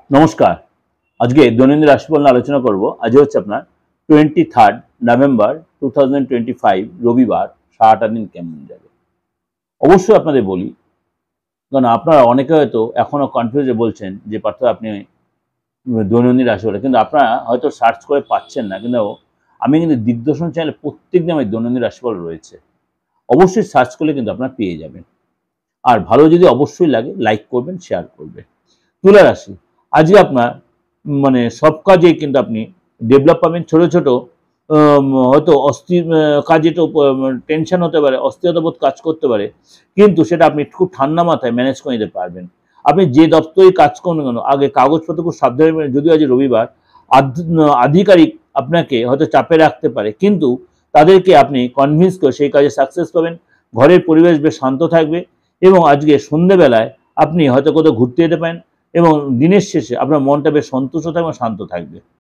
নমস্কার। আজকে দৈনন্দিন রাশিফল নিয়ে আলোচনা করব। আজ হচ্ছে আপনার 23 নভেম্বর 2025 রবিবার। সারাটা দিন কেমন যাবে অবশ্যই আপনাদের বলি, কারণ আপনারা অনেকে হয়তো এখনো কনফিউজে বলছেন যে পার্থ আপনি দৈনন্দিন রাশিফল, কিন্তু আপনারা হয়তো সার্চ করে পাচ্ছেন না। কিন্তু আমি কিন্তু দিগদর্শন চ্যানেলে প্রত্যেক দিন আমার দৈনন্দিন রাশিফল রয়েছে, অবশ্যই সার্চ করলে কিন্তু আপনারা পেয়ে যাবেন। আর ভালো যদি অবশ্যই লাগে লাইক করবেন, শেয়ার করবেন। তুলা রাশি, আজকে আপনার মানে সব কাজেই কিন্তু আপনি ডেভেলপ পাবেন। ছোট ছোট হয়তো কাজে একটু টেনশন হতে পারে, অস্থিরতাবোধ কাজ করতে পারে, কিন্তু সেটা আপনি খুব ঠান্ডা মাথায় ম্যানেজ করে নিতে পারবেন। আপনি যে দপ্তরে কাজ করুন কেন, আগে কাগজপত্র খুব সাবধানে নেবেন। যদিও আজ রবিবার, আধিকারিক আপনাকে হয়তো চাপে রাখতে পারে, কিন্তু তাদেরকে আপনি কনভিন্স করে সেই কাজে সাকসেস পাবেন। ঘরের পরিবেশ বেশ শান্ত থাকবে এবং আজকে সন্ধ্যেবেলায় আপনি হয়তো কোথাও ঘুরতে যেতে পারেন এবং দিনের শেষে আপনার মনটা বেশ সন্তুষ্ট থাকবে এবং শান্ত থাকবে।